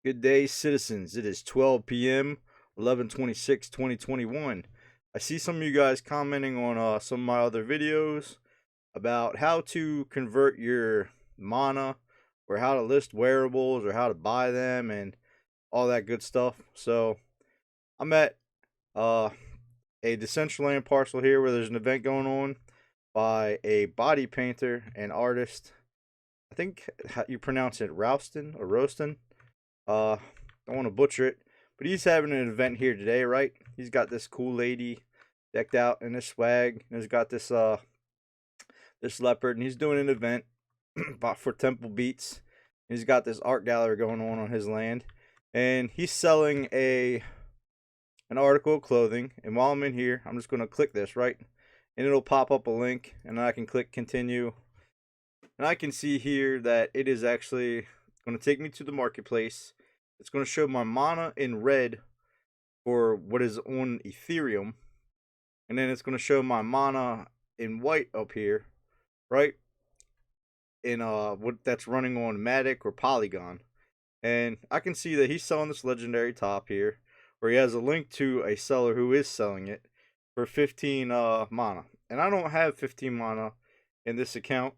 Good day, citizens. It is 12 p.m., 11/26/2021. I see some of you guys commenting on some of my other videos about how to convert your mana or how to list wearables or how to buy them and all that good stuff. So I'm at uh, a Decentraland parcel here where there's an event going on by a body painter and artist. I think how you pronounce it, Roustan or Roaston. Uh, don't want to butcher it, but he's having an event here today, right? He's got this cool lady decked out in his swag, and he's got this leopard, and he's doing an event for Temple Beats. He's got this art gallery going on his land, and he's selling an article of clothing. And while I'm in here, I'm just going to click this, right? And it'll pop up a link, and I can click continue. And I can see here that it is actually going to take me to the marketplace. It's going to show my mana in red for what is on Ethereum. And then it's going to show my mana in white up here, right? In what that's running on Matic or Polygon. And I can see that he's selling this legendary top here, where he has a link to a seller who is selling it for 15 mana. And I don't have 15 mana in this account,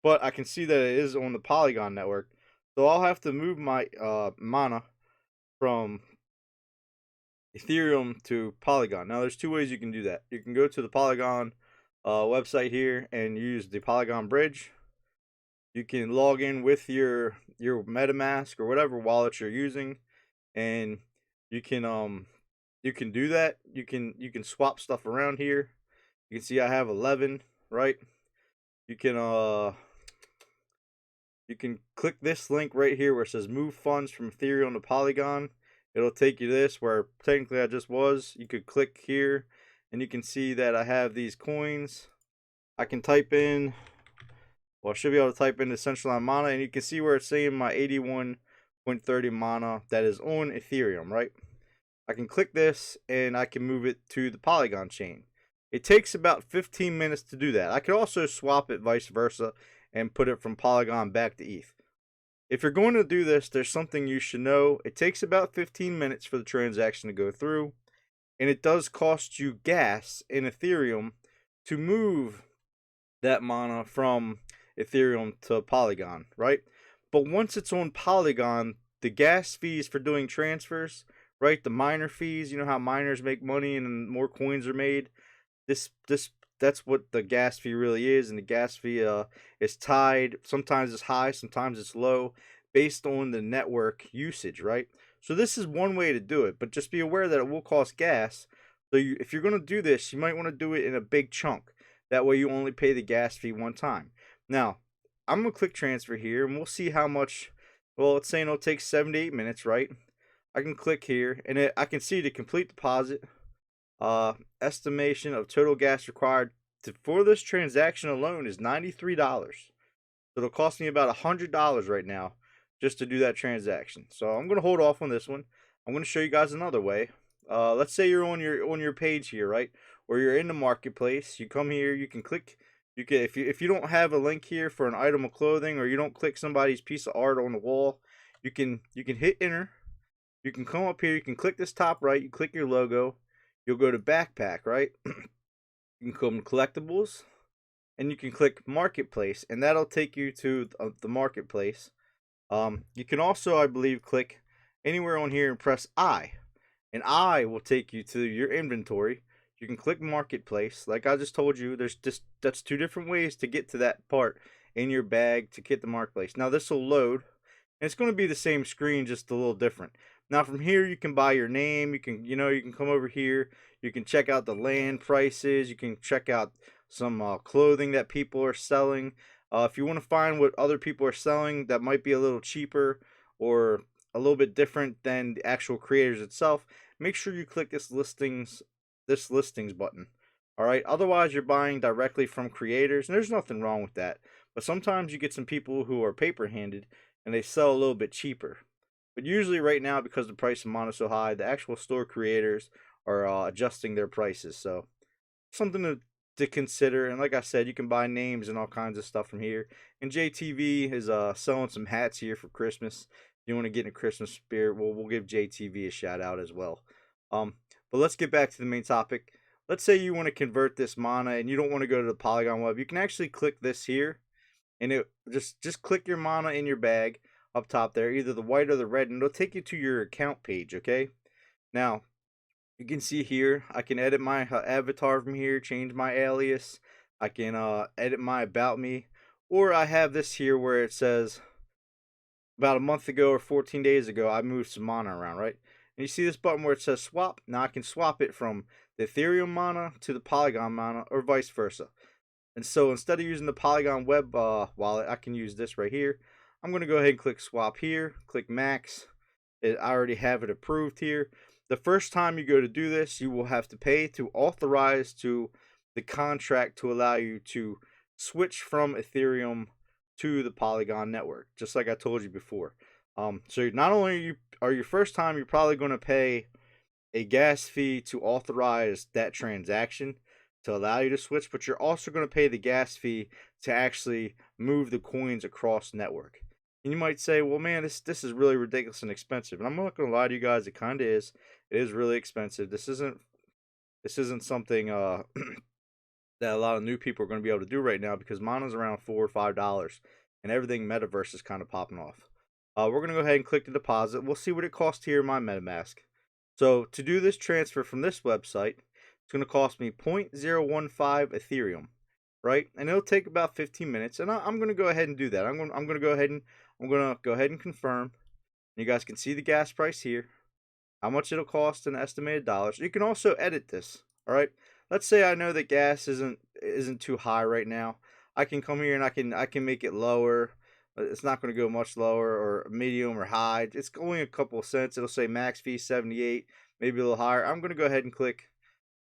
but I can see that it is on the Polygon network. So I'll have to move my mana from Ethereum to Polygon. Now there's two ways you can do that. You can go to the Polygon website here and use the Polygon bridge. You can log in with your MetaMask or whatever wallet you're using, and you can do that. You can swap stuff around here. You can see I have 11, right? You can click this link right here where it says move funds from Ethereum to Polygon. It'll take you to this where technically I just was. You could click here and you can see that I have these coins. I can type in, well, I should be able to type in Decentraland mana, and you can see where it's saying my 81.30 mana that is on Ethereum, right? I can click this and I can move it to the Polygon chain. It takes about 15 minutes to do that. I could also swap it vice versa and put it from Polygon back to ETH. If you're going to do this, there's something you should know. It takes about 15 minutes for the transaction to go through, and it does cost you gas in Ethereum to move that mana from Ethereum to Polygon, right? But once it's on Polygon, the gas fees for doing transfers, right? The miner fees, you know how miners make money and more coins are made. That's what the gas fee really is, and the gas fee is tied. Sometimes it's high, sometimes it's low, based on the network usage, right? So this is one way to do it, but just be aware that it will cost gas. So if you're going to do this, you might want to do it in a big chunk. That way you only pay the gas fee one time. Now, I'm going to click transfer here, and we'll see how much. Well, it's saying it'll take 7 to 8 minutes, right? I can click here, and I can see the complete deposit. Estimation of total gas required for this transaction alone is $93. So it'll cost me about $100 right now just to do that transaction. So I'm going to hold off on this one. I'm going to show you guys another way. Let's say you're on your page here, right? Or you're in the marketplace. You come here, you can click. You can if you don't have a link here for an item of clothing, or you don't click somebody's piece of art on the wall, you can hit enter. You can come up here, you can click this top right, you click your logo. You'll go to backpack, right? You can come to collectibles, and you can click marketplace, and that'll take you to the marketplace. You can also, I believe, click anywhere on here and press I, and I will take you to your inventory. You can click marketplace. Like I just told you, that's two different ways to get to that part in your bag to get the marketplace. Now this will load, and it's going to be the same screen, just a little different. Now from here you can buy your name. You can come over here. You can check out the land prices. You can check out some clothing that people are selling. If you want to find what other people are selling that might be a little cheaper or a little bit different than the actual creators itself, make sure you click this listings button. All right. Otherwise, you're buying directly from creators, and there's nothing wrong with that. But sometimes you get some people who are paper-handed and they sell a little bit cheaper. But usually right now, because the price of mana is so high, the actual store creators are adjusting their prices. So something to consider. And like I said, you can buy names and all kinds of stuff from here. And JTV is selling some hats here for Christmas. you want to get in a Christmas spirit, we'll give JTV a shout out as well. But let's get back to the main topic. Let's say you want to convert this mana and you don't want to go to the Polygon web. You can actually click this here, and it just click your mana in your bag up top there, either the white or the red, and it'll take you to your account page. Okay, now you can see here I can edit my avatar from here, change my alias, I can edit my about me, or I have this here where it says about a month ago or 14 days ago I moved some mana around, right? And you see this button where it says swap. Now I can swap it from the Ethereum mana to the Polygon mana, or vice versa. And so instead of using the Polygon web wallet, I can use this right here. I'm going to go ahead and click swap here, click max. I already have it approved here. The first time you go to do this, you will have to pay to authorize to the contract to allow you to switch from Ethereum to the Polygon network, just like I told you before. So not only are your first time, you're probably going to pay a gas fee to authorize that transaction to allow you to switch, but you're also going to pay the gas fee to actually move the coins across network. And you might say, well, man, this is really ridiculous and expensive. And I'm not going to lie to you guys, it kind of is. It is really expensive. This isn't something that a lot of new people are going to be able to do right now, because mana's around $4 or $5, and everything metaverse is kind of popping off. We're going to go ahead and click the deposit. We'll see what it costs here in my MetaMask. So to do this transfer from this website, it's going to cost me 0.015 Ethereum, right? And it'll take about 15 minutes, and I'm going to go ahead and do that. I'm going to go ahead and confirm. You guys can see the gas price here, how much it'll cost in estimated dollars. You can also edit this, all right? Let's say I know that gas isn't too high right now. I can come here and I can make it lower. It's not going to go much lower, or medium or high. It's only a couple of cents. It'll say max fee 78, maybe a little higher. I'm going to go ahead and click.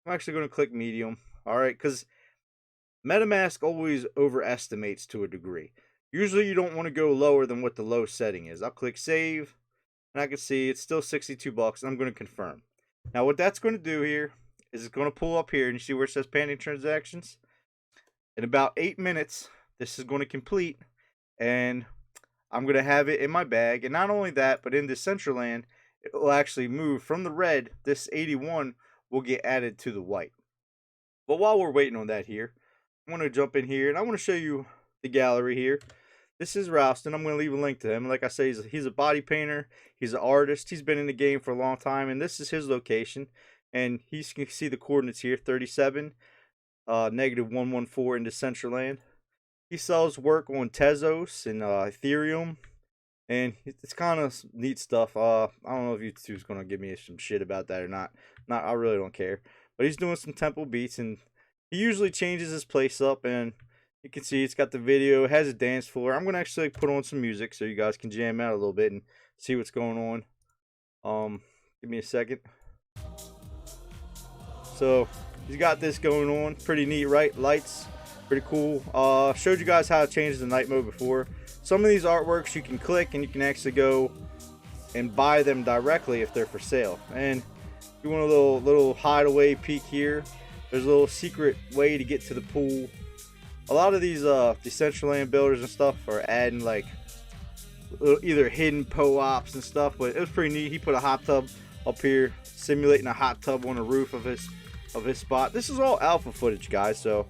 I'm actually going to click medium. All right, because MetaMask always overestimates to a degree. Usually you don't want to go lower than what the low setting is. I'll click save, and I can see it's still 62 bucks, and I'm going to confirm. Now what that's going to do here is it's going to pull up here, and you see where it says pending transactions. In about 8 minutes, this is going to complete, and I'm going to have it in my bag. And not only that, but in Decentraland, it will actually move from the red. This 81 will get added to the white. But while we're waiting on that here, I'm going to jump in here, and I want to show you the gallery here. This is Roustan. I'm going to leave a link to him. Like I say, he's a body painter. He's an artist. He's been in the game for a long time, and this is his location. And you can see the coordinates here, 37, -114 in Decentraland. He sells work on Tezos and Ethereum, and it's kind of neat stuff. I don't know if YouTube's going to give me some shit about that or not. I really don't care. But he's doing some temple beats, and he usually changes his place up, and you can see it's got the video. It has a dance floor. I'm going to actually put on some music so you guys can jam out a little bit and see what's going on. Give me a second. So he's got this going on. Pretty neat, right? Lights, pretty cool. Showed you guys how to change the night mode before. Some of these artworks you can click and you can actually go and buy them directly if they're for sale. And you want a little hideaway peek here. There's a little secret way to get to the pool. A lot of these Decentraland builders and stuff are adding like either hidden po-ops and stuff, but it was pretty neat. He put a hot tub up here, simulating a hot tub on the roof of his spot. This is all alpha footage, guys, so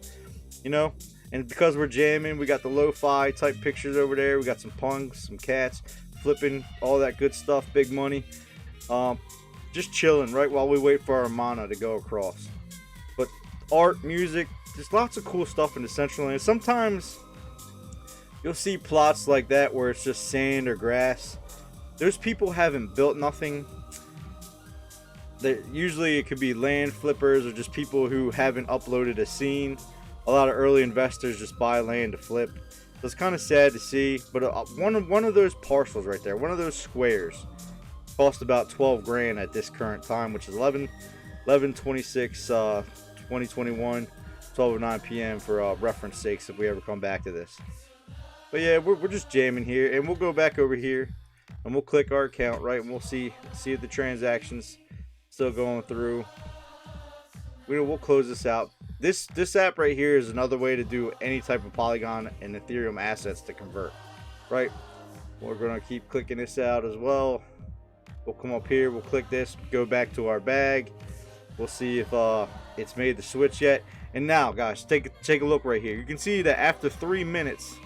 you know. And because we're jamming, we got the lo-fi type pictures over there. We got some punks, some cats flipping, all that good stuff, big money. Just chilling right while we wait for our mana to go across. But art, music, there's lots of cool stuff in Decentraland. Sometimes you'll see plots like that where it's just sand or grass. Those people haven't built nothing. Usually it could be land flippers or just people who haven't uploaded a scene. A lot of early investors just buy land to flip. So it's kind of sad to see. But one of those parcels right there, one of those squares, cost about 12 grand at this current time, which is 11/26/2021, 12:09 p.m. for reference sakes if we ever come back to this. But yeah, we're just jamming here, and we'll go back over here and we'll click our account, right, and we'll see if the transactions still going through. We'll close this out. This app right here is another way to do any type of Polygon and Ethereum assets to convert, right? We're gonna keep clicking this out as well. We'll come up here, we'll click this, go back to our bag. We'll see if it's made the switch yet. And now, guys, take a look right here. You can see that after 3 minutes,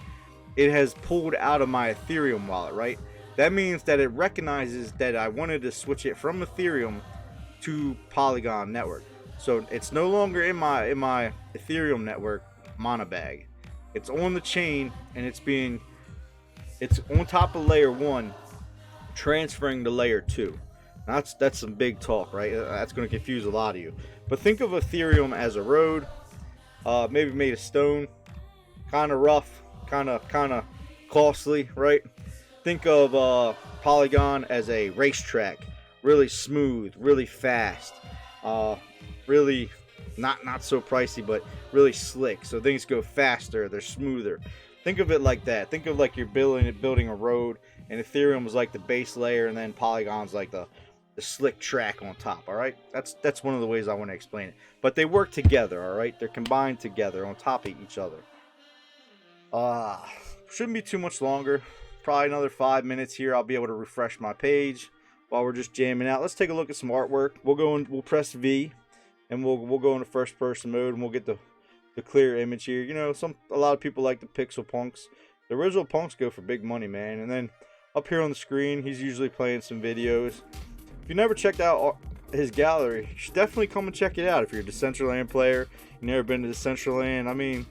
it has pulled out of my Ethereum wallet, right? That means that it recognizes that I wanted to switch it from Ethereum to Polygon network. So it's no longer in my Ethereum network mono bag. It's on the chain, and it's on top of layer 1, transferring to layer 2. That's some big talk, right? That's going to confuse a lot of you. But think of Ethereum as a road, maybe made of stone, kind of rough, kind of costly, right? Think of Polygon as a racetrack, really smooth, really fast, really not so pricey, but really slick. So things go faster, they're smoother. Think of it like that. Think of like you're building a road, and Ethereum is like the base layer, and then Polygon's like the slick track on top. All right, that's one of the ways I want to explain it. But they work together. All right, they're combined together on top of each other. Shouldn't be too much longer. Probably another 5 minutes here. I'll be able to refresh my page while we're just jamming out. Let's take a look at some artwork. We'll press V, and we'll go into first person mode, and we'll get the clear image here. You know, a lot of people like the pixel punks. The original punks go for big money, man. And then up here on the screen, he's usually playing some videos. If you never checked out his gallery, you should definitely come and check it out. If you're a Decentraland player, you've never been to Decentraland, I mean,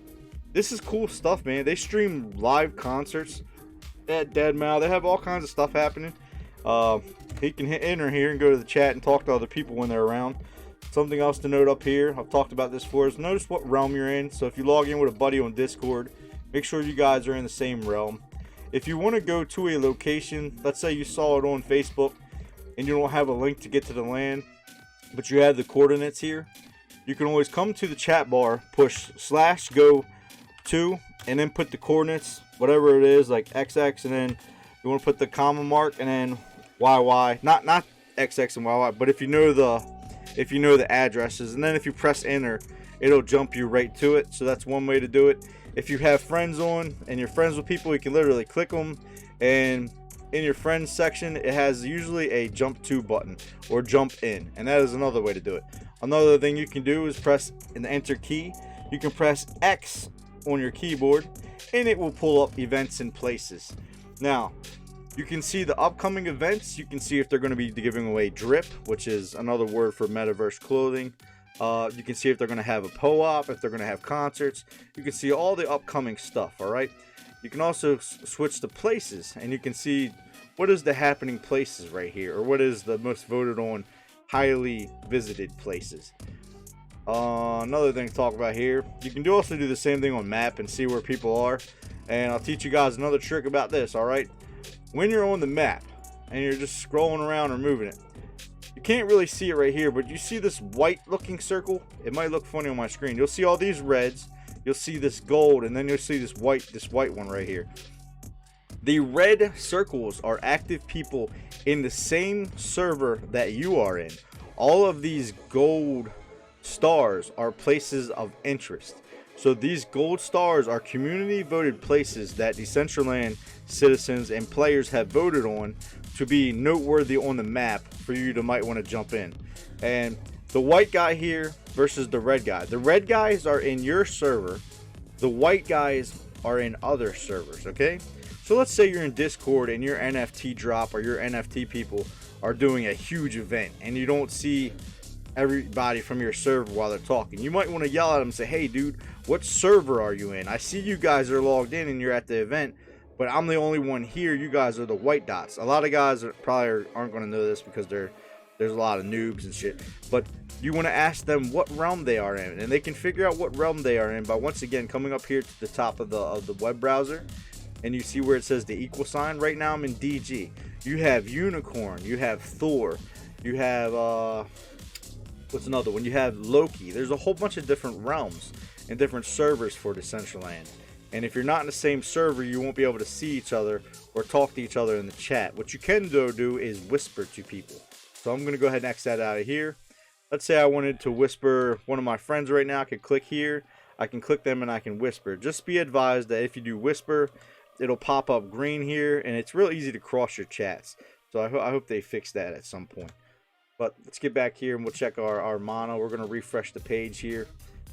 this is cool stuff, man. They stream live concerts at Deadmau5. They have all kinds of stuff happening. He can hit enter here and go to the chat and talk to other people when they're around. Something else to note up here, I've talked about this before, is notice what realm you're in. So if you log in with a buddy on Discord, make sure you guys are in the same realm. If you want to go to a location, let's say you saw it on Facebook and you don't have a link to get to the land, but you have the coordinates here, you can always come to the chat bar, push /go to, and then put the coordinates, whatever it is, like XX, and then you want to put the comma mark, and then YY, not XX and YY, but if you know the addresses, and then if you press enter, it'll jump you right to it. So that's one way to do it. If you have friends on and you're friends with people, you can literally click them, and in your friends section it has usually a jump to button or jump in, and that is another way to do it. Another thing you can do is press an enter key. You can press X on your keyboard, and it will pull up events and places. Now you can see the upcoming events. You can see if they're going to be giving away drip, which is another word for metaverse clothing. You can see if they're going to have a PO-op, if they're going to have concerts. You can see all the upcoming stuff, all right? You can also switch to places, and you can see what is the happening places right here, or what is the most voted on highly visited places. Another thing to talk about here, you can also do the same thing on map and see where people are. And I'll teach you guys another trick about this, all right? When you're on the map and you're just scrolling around or moving it, you can't really see it right here, but you see this white looking circle. It might look funny on my screen. You'll see all these reds, you'll see this gold, and then you'll see this white one right here. The red circles are active people in the same server that you are in. All of these gold stars are places of interest. So these gold stars are community voted places that Decentraland citizens and players have voted on to be noteworthy on the map for you to might want to jump in. And the white guy here versus the red guy. The red guys are in your server. The white guys are in other servers, okay? So let's say you're in Discord and your NFT drop or your NFT people are doing a huge event and you don't see everybody from your server while they're talking. You might want to yell at them and say, hey dude, what server are you in? I see you guys are logged in and you're at the event, but I'm the only one here. You guys are the white dots. A lot of guys probably aren't going to know this because there's a lot of noobs and shit, but you want to ask them what realm they are in, and they can figure out what realm they are in by once again coming up here to the top of the web browser, and you see where it says the equal sign. Right now I'm in DG. You have Unicorn, you have Thor, you have what's another one? You have Loki. There's a whole bunch of different realms and different servers for Decentraland. And if you're not in the same server, you won't be able to see each other or talk to each other in the chat. What you can do is whisper to people. So I'm going to go ahead and X that out of here. Let's say I wanted to whisper one of my friends right now. I can click here. I can click them and I can whisper. Just be advised that if you do whisper, it'll pop up green here, and it's real easy to cross your chats. So I hope they fix that at some point. But let's get back here and we'll check our mana. We're going to refresh the page here,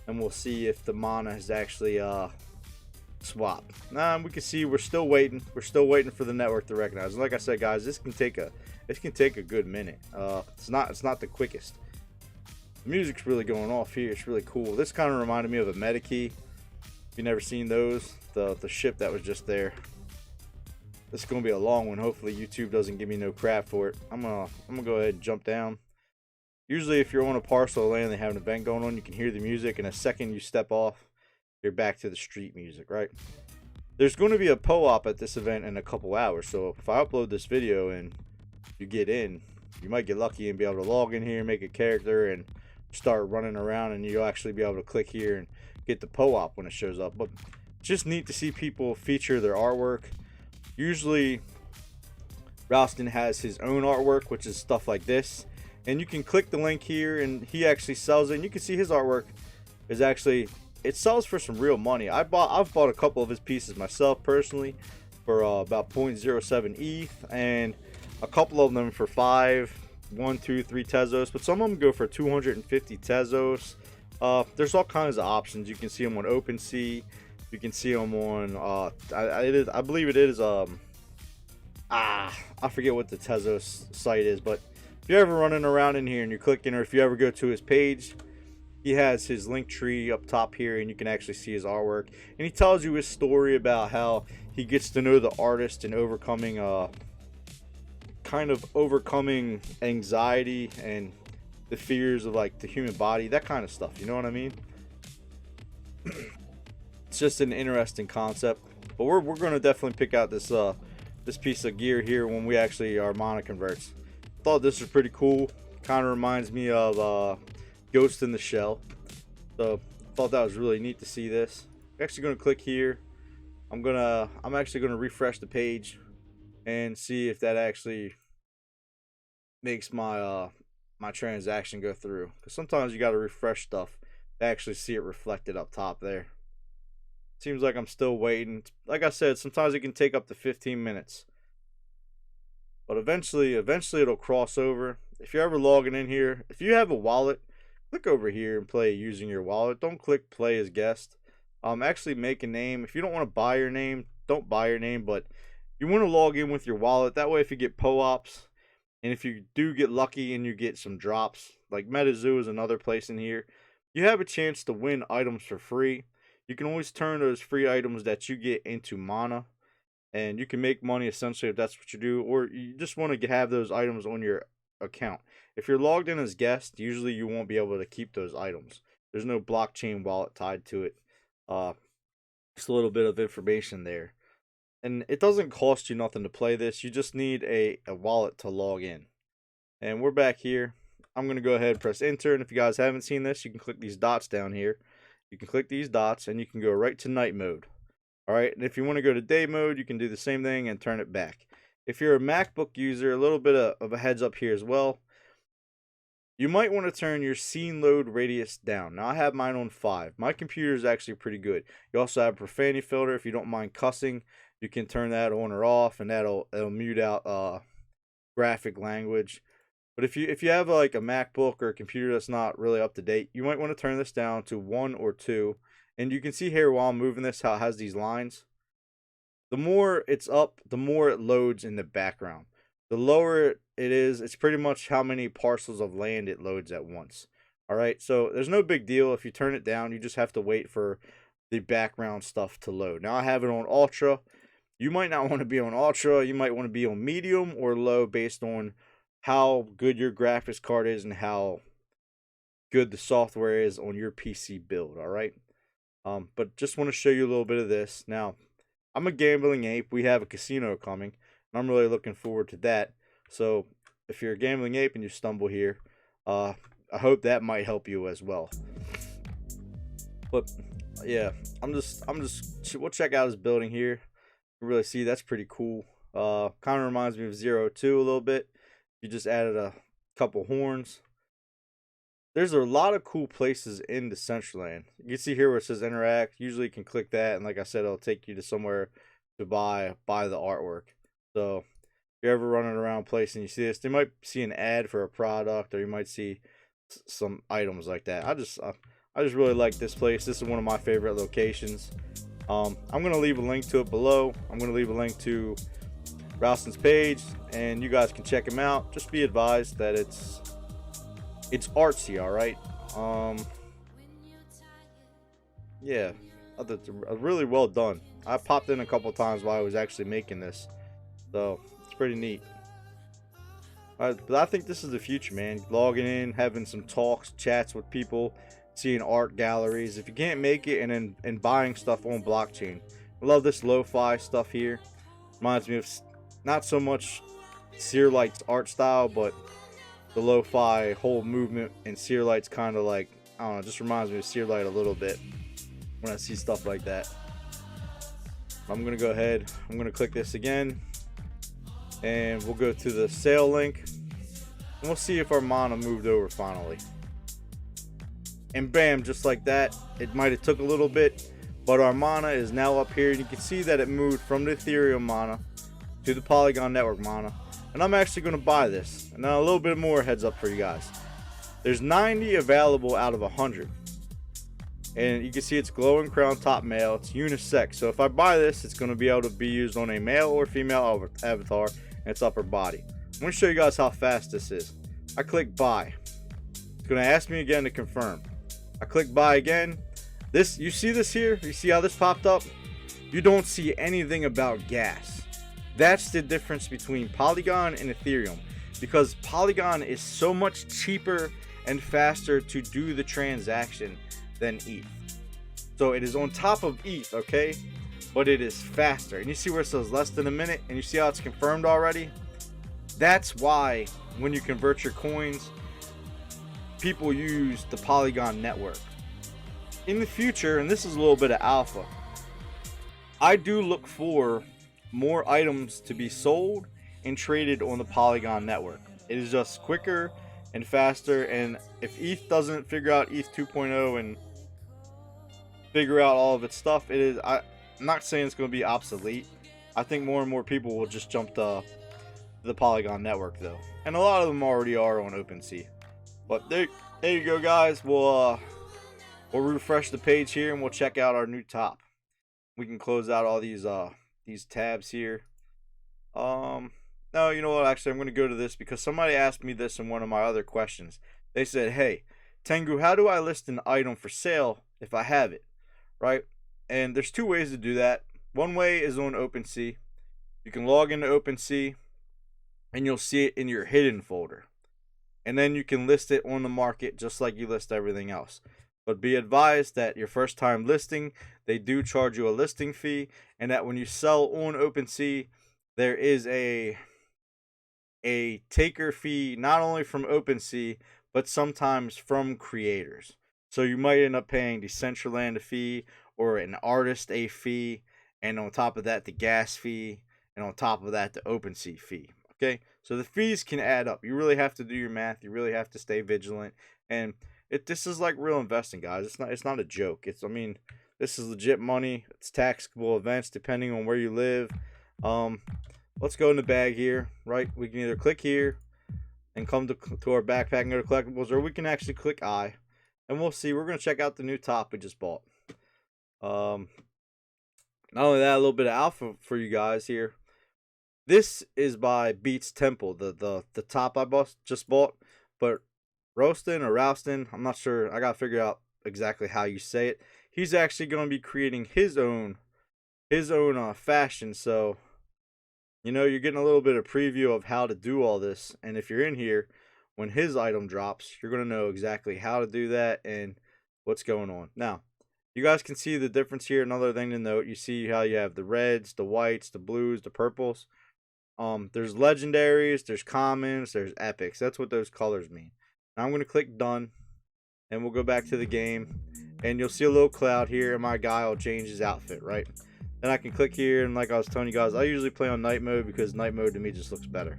and we'll see if the mana has actually swapped. We can see we're still waiting. We're still waiting for the network to recognize. And like I said, guys, this can take a good minute. It's not the quickest. The music's really going off here. It's really cool. This kind of reminded me of a Medikey. If you've never seen those, the ship that was just there. This is gonna be a long one. Hopefully YouTube doesn't give me no crap for it. I'm gonna go ahead and jump down. Usually if you're on a parcel of land, they have an event going on, you can hear the music, and a second you step off, you're back to the street music, right? There's going to be a po-op at this event in a couple hours, so if I upload this video and you get in, you might get lucky and be able to log in here, make a character, and start running around, and you'll actually be able to click here and get the po-op when it shows up. But it's just neat to see people feature their artwork. Usually Roustan has his own artwork, which is stuff like this, and you can click the link here and he actually sells it, and you can see his artwork is actually, it sells for some real money. I've bought a couple of his pieces myself personally for about 0.07 ETH, and a couple of them for 1, 2, 3 Tezos, but some of them go for 250 Tezos. There's all kinds of options. You can see them on OpenSea. You can see them on I believe it is I forget what the Tezos site is, but if you're ever running around in here and you're clicking, or if you ever go to his page, he has his link tree up top here, and you can actually see his artwork, and he tells you his story about how he gets to know the artist and overcoming overcoming anxiety and the fears of like the human body, that kind of stuff, you know what I mean? It's just an interesting concept, but we're going to definitely pick out this this piece of gear here when we actually are mana converts. Thought this was pretty cool. Kind of reminds me of Ghost in the Shell, so thought that was really neat to see this. I'm actually going to click here. I'm actually going to refresh the page and see if that actually makes my my transaction go through, because sometimes you got to refresh stuff to actually see it reflected up top there. Seems like I'm still waiting. Like I said, sometimes it can take up to 15 minutes. But eventually it'll cross over. If you're ever logging in here, if you have a wallet, click over here and play using your wallet. Don't click play as guest. Actually make a name. If you don't want to buy your name, don't buy your name, but you want to log in with your wallet. That way if you get po-ops, and if you do get lucky and you get some drops, like MetaZoo is another place in here, you have a chance to win items for free. You can always turn those free items that you get into mana, and you can make money essentially if that's what you do, or you just want to have those items on your account. If you're logged in as guest, usually you won't be able to keep those items. There's no blockchain wallet tied to it. Just a little bit of information there. And it doesn't cost you nothing to play this. You just need a wallet to log in. And we're back here. I'm going to go ahead and press enter, and if you guys haven't seen this, you can click these dots down here. You can click these dots and you can go right to night mode. Alright, and if you want to go to day mode, you can do the same thing and turn it back. If you're a MacBook user, a little bit of a heads up here as well. You might want to turn your scene load radius down. Now I have mine on 5. My computer is actually pretty good. You also have a profanity filter. If you don't mind cussing, you can turn that on or off, and it'll mute out graphic language. But if you have like a MacBook or a computer that's not really up to date, you might want to turn this down to 1 or 2. And you can see here while I'm moving this how it has these lines. The more it's up, the more it loads in the background. The lower it is, it's pretty much how many parcels of land it loads at once. Alright, so there's no big deal. If you turn it down, you just have to wait for the background stuff to load. Now I have it on Ultra. You might not want to be on Ultra. You might want to be on Medium or Low based on how good your graphics card is and how good the software is on your PC build. Alright, but just want to show you a little bit of this. Now, I'm a gambling ape. We have a casino coming, and I'm really looking forward to that. So if you're a gambling ape and you stumble here, I hope that might help you as well. But yeah, we'll check out his building here. You really see that's pretty cool. Kind of reminds me of 02 a little bit. You just added a couple horns. There's a lot of cool places in Decentraland. You can see here where it says interact. Usually you can click that, and like I said, it'll take you to somewhere to buy the artwork. So if you're ever running around place and you see this, you might see an ad for a product, or you might see some items like that. I just really like this place. This is one of my favorite locations. I'm gonna leave a link to it below. I'm gonna leave a link to Roustan's page, and you guys can check him out. Just be advised that it's artsy, all right. Yeah, really well done. I popped in a couple times while I was actually making this, so it's pretty neat. But I think this is the future, man. Logging in, having some talks, chats with people, seeing art galleries. If you can't make it, and buying stuff on blockchain. I love this lo-fi stuff here. Reminds me of not so much Searlight's art style, but the lo-fi whole movement, and Searlight's kind of like, I don't know, just reminds me of Searlight a little bit when I see stuff like that. I'm gonna go ahead, I'm gonna click this again, and we'll go to the sale link, and we'll see if our mana moved over finally. And bam, just like that. It might have took a little bit, but our mana is now up here, and you can see that it moved from the Ethereum mana to the Polygon Network mana. And I'm actually going to buy this. And now a little bit more heads up for you guys. There's 90 available out of 100. And you can see it's glowing crown top male. It's unisex. So if I buy this, it's going to be able to be used on a male or female avatar and its upper body. I'm going to show you guys how fast this is. I click buy. It's going to ask me again to confirm. I click buy again. This, you see this here? You see how this popped up? You don't see anything about gas. That's the difference between Polygon and Ethereum, because Polygon is so much cheaper and faster to do the transaction than ETH. So it is on top of ETH, okay? But it is faster. And you see where it says less than a minute, and you see how it's confirmed already? That's why when you convert your coins, people use the Polygon network. In the future, and this is a little bit of alpha, I do look for more items to be sold and traded on the Polygon network. It is just quicker and faster, and if ETH doesn't figure out ETH 2.0 and figure out all of its stuff, it is, I'm not saying it's going to be obsolete. I think more and more people will just jump to the Polygon network though, and a lot of them already are on OpenSea. But there you go, guys. We'll refresh the page here, and we'll check out our new top. We can close out all these tabs here. No, you know what, actually I'm going to go to this because somebody asked me this in one of my other questions. They said, hey Tengu, how do I list an item for sale if I have it, right? And there's two ways to do that. One way is on OpenSea. You can log into OpenSea and you'll see it in your hidden folder, and then you can list it on the market just like you list everything else. But be advised that your first time listing, they do charge you a listing fee, and that when you sell on OpenSea, there is a taker fee, not only from OpenSea, but sometimes from creators. So you might end up paying Decentraland a fee, or an artist a fee, and on top of that, the gas fee, and on top of that, the OpenSea fee. Okay, so the fees can add up. You really have to do your math. You really have to stay vigilant, and this is like real investing, guys. It's not a joke. I mean, this is legit money. It's taxable events depending on where you live. Let's go in the bag here, right? We can either click here and come to our backpack and go to collectibles, or we can actually click I, and we'll see. We're gonna check out the new top we just bought. Not only that, a little bit of alpha for you guys here. This is by Beats Temple, the top I just bought, but Roustan, I'm not sure. I gotta figure out exactly how you say it. He's actually going to be creating his own fashion. So, you know, you're getting a little bit of preview of how to do all this. And if you're in here, when his item drops, you're going to know exactly how to do that and what's going on. Now, you guys can see the difference here. Another thing to note, you see how you have the reds, the whites, the blues, the purples. There's legendaries, there's commons, there's epics. That's what those colors mean. Now I'm going to click done, and we'll go back to the game, and you'll see a little cloud here, and my guy will change his outfit, right? Then I can click here, and like I was telling you guys, I usually play on night mode because night mode to me just looks better.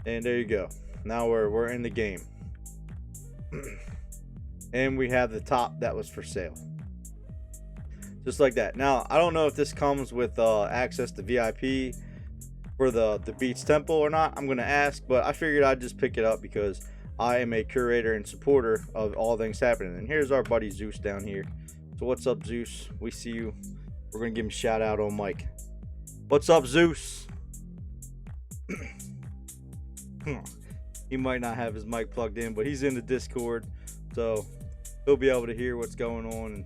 And there you go. Now we're in the game. And we have the top that was for sale. just like that. Now, I don't know if this comes with access to VIP for the Beats Temple or not. I'm going to ask, but I figured I'd just pick it up because I am a curator and supporter of all things happening. And here's our buddy Zeus down here. So what's up, Zeus? We see you. We're going to give him a shout out on mic. What's up, Zeus? He might not have his mic plugged in, but he's in the Discord, so he'll be able to hear what's going on.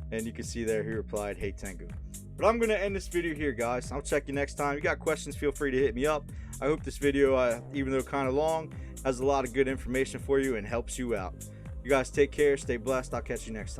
And you can see there he replied, "Hey Tengu." But I'm going to end this video here, guys. I'll check you next time. You got questions, feel free to hit me up. I hope this video, even though kind of long, has a lot of good information for you and helps you out. You guys take care, stay blessed. I'll catch you next time.